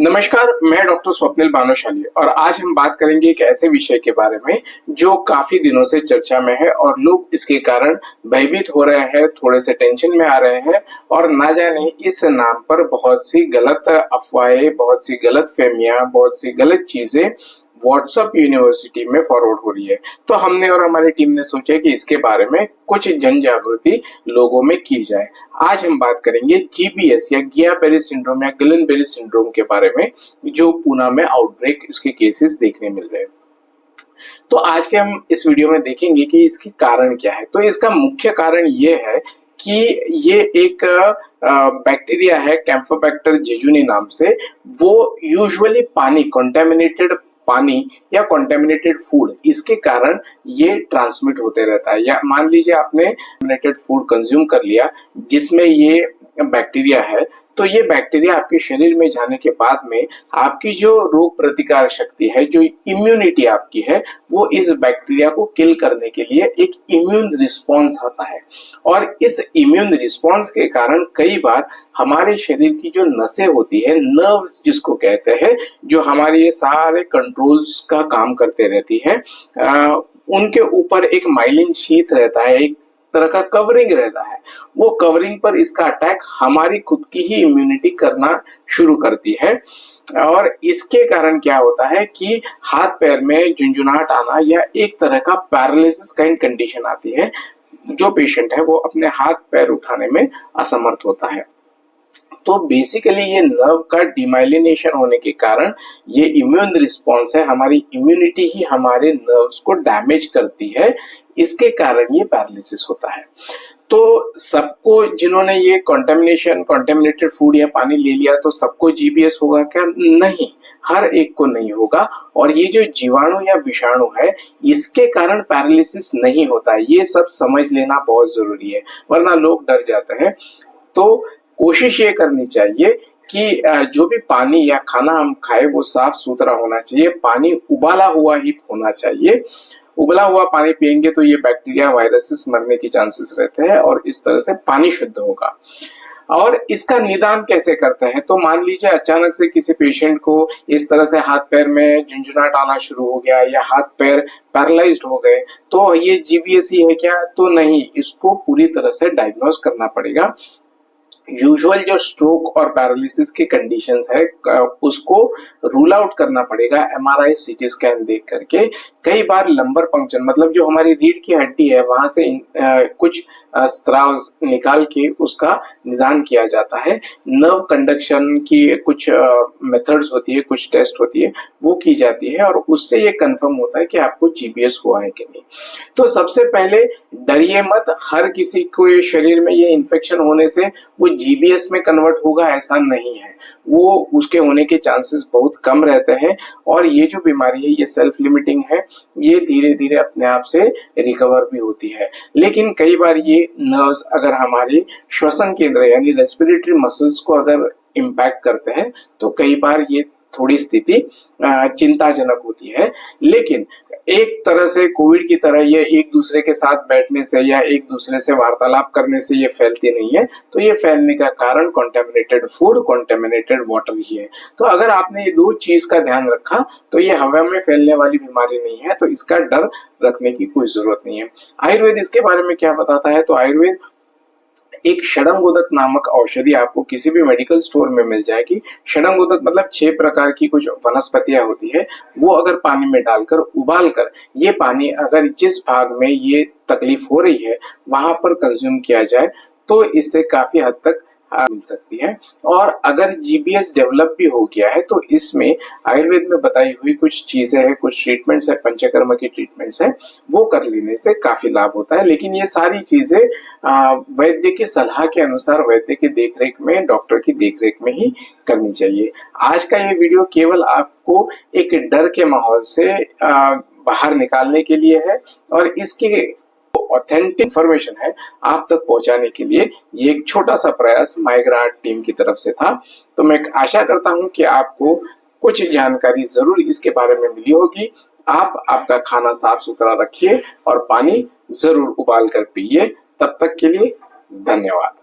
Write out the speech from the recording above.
नमस्कार, मैं डॉक्टर स्वप्निल भानुशाली और आज हम बात करेंगे एक ऐसे विषय के बारे में जो काफी दिनों से चर्चा में है और लोग इसके कारण भयभीत हो रहे हैं, थोड़े से टेंशन में आ रहे हैं और ना जाने इस नाम पर बहुत सी गलत अफवाहें, बहुत सी गलत फहमियां, बहुत सी गलत चीजें व्हाट्सएप यूनिवर्सिटी में फॉरवर्ड हो रही है। तो हमने और हमारी टीम ने सोचा कि इसके बारे में कुछ जन जागृति लोगों में की जाए। आज हम बात करेंगे जीबीएस या गिया-बेरी सिंड्रोम या गिलन-बेरी सिंड्रोम के बारे में, जो पूना में आउटब्रेक इसके केसेस देखने मिल रहे हैं। तो आज के हम इस वीडियो में देखेंगे कि इसकी कारण क्या है। तो इसका मुख्य कारण ये है कि ये एक बैक्टीरिया है कैम्फोबैक्टर जेजुनी नाम से। वो यूजुअली पानी, कंटेमिनेटेड पानी या कंटेमिनेटेड फूड, इसके कारण ये ट्रांसमिट होते रहता है। या मान लीजिए आपने कंटेमिनेटेड फूड कंज्यूम कर लिया जिसमें ये बैक्टीरिया है, तो ये बैक्टीरिया आपके शरीर में जाने के बाद में आपकी जो रोग प्रतिकार शक्ति है, जो इम्यूनिटी आपकी है, वो इस बैक्टीरिया को किल करने के लिए एक इम्यून रिस्पॉन्स आता है। और इस इम्यून रिस्पॉन्स के कारण कई बार हमारे शरीर की जो नसें होती है, नर्व्स जिसको कहते हैं, जो हमारे ये सारे कंट्रोल्स का काम करते रहती है, उनके ऊपर एक माइलिन शीथ रहता है, एक तरह का कवरिंग रहता है। वो कवरिंग पर इसका अटैक हमारी खुद की ही इम्यूनिटी करना शुरू करती है और इसके कारण क्या होता है कि हाथ पैर में झुंझुनाहट आना या एक तरह का पैरालिसिस काइंड कंडीशन आती है। जो पेशेंट है वो अपने हाथ पैर उठाने में असमर्थ होता है। तो बेसिकली ये नर्व का डिमाइलिनेशन होने के कारण ये इम्यून रिस्पॉन्स है, हमारी इम्यूनिटी ही हमारे नर्व्स को डैमेज करती है, इसके कारण ये पैरालिसिस होता है। तो सबको, जिन्होंने ये कंटेमिनेटेड फूड या पानी ले लिया, तो सबको जीबीएस होगा क्या? नहीं, हर एक को नहीं होगा। और ये जो जीवाणु या विषाणु है, इसके कारण पैरालिसिस नहीं होता है। ये सब समझ लेना बहुत जरूरी है, वरना लोग डर जाते हैं। तो कोशिश ये करनी चाहिए कि जो भी पानी या खाना हम खाए वो साफ सुथरा होना चाहिए। पानी उबाला हुआ ही होना चाहिए। उबला हुआ पानी पिएंगे तो ये बैक्टीरिया, वायरसेस मरने की चांसेस रहते हैं और इस तरह से पानी शुद्ध होगा। और इसका निदान कैसे करते हैं? तो मान लीजिए अचानक से किसी पेशेंट को इस तरह से हाथ पैर में झुंझुनाहट आना शुरू हो गया या हाथ पैर पैरालाइज्ड हो गए, तो ये जीबीएस ही है क्या? तो नहीं, इसको पूरी तरह से डायग्नोज करना पड़ेगा। यूजुअल जो स्ट्रोक और पैरालिसिस के कंडीशंस है, उसको रूल आउट करना पड़ेगा एमआरआई, सीटी स्कैन देख करके। कई बार लंबर पंक्चर, मतलब जो हमारी रीढ़ की हड्डी है, वहां से कुछ स्त्राव निकाल के उसका निदान किया जाता है। नर्व कंडक्शन की कुछ मेथड्स होती है, कुछ टेस्ट होती है, वो की जाती है और उससे ये कंफर्म होता है कि आपको जीबीएस हुआ है कि नहीं। तो सबसे पहले डरिए मत, हर किसी को शरीर में ये इन्फेक्शन होने से वो जीबीएस में कन्वर्ट होगा ऐसा नहीं है। वो उसके होने के चांसेस बहुत कम रहते हैं और ये जो बीमारी है ये सेल्फ लिमिटिंग है, ये धीरे धीरे अपने आप से रिकवर भी होती है। लेकिन कई बार ये नर्व्स अगर हमारे श्वसन केंद्र यानी रेस्पिरेटरी मसल्स को अगर इम्पैक्ट करते हैं तो कई बार ये थोड़ी स्थिति चिंताजनक होती है। लेकिन एक तरह से कोविड की तरह ये एक दूसरे के साथ बैठने से या एक दूसरे से वार्तालाप करने से ये फैलती नहीं है। तो ये फैलने का कारण कंटेमिनेटेड फूड, कंटेमिनेटेड वाटर ही है। तो अगर आपने ये दो चीज का ध्यान रखा तो ये हवा में फैलने वाली बीमारी नहीं है, तो इसका डर रखने की कोई जरूरत नहीं है। आयुर्वेद इसके बारे में क्या बताता है? तो आयुर्वेद एक षडंगोदक नामक औषधि आपको किसी भी मेडिकल स्टोर में मिल जाएगी। षडंगोदक मतलब 6 प्रकार की कुछ वनस्पतियां होती है, वो अगर पानी में डालकर उबाल कर, ये पानी अगर जिस भाग में ये तकलीफ हो रही है वहां पर कंज्यूम किया जाए तो इससे काफी हद तक मिल सकती है। और अगर जीबीएस डेवलप भी हो गया है तो इसमें आयुर्वेद में बताई हुई कुछ चीजें हैं, कुछ ट्रीटमेंट्स है, पंचकर्म की ट्रीटमेंट्स है, वो कर लेने से काफी लाभ होता है। लेकिन ये सारी चीजें वैद्य की सलाह के अनुसार, वैद्य की देखरेख में, डॉक्टर की देखरेख में ही करनी चाहिए। आज का ये वीडियो केवल आपको एक डर के माहौल से बाहर निकालने के लिए है और इसके ऑथेंटिक इंफॉर्मेशन है आप तक पहुंचाने के लिए ये एक छोटा सा प्रयास माइग्राट टीम की तरफ से था। तो मैं आशा करता हूं कि आपको कुछ जानकारी जरूर इसके बारे में मिली होगी। आप आपका खाना साफ सुथरा रखिए और पानी जरूर उबाल कर पिए। तब तक के लिए धन्यवाद।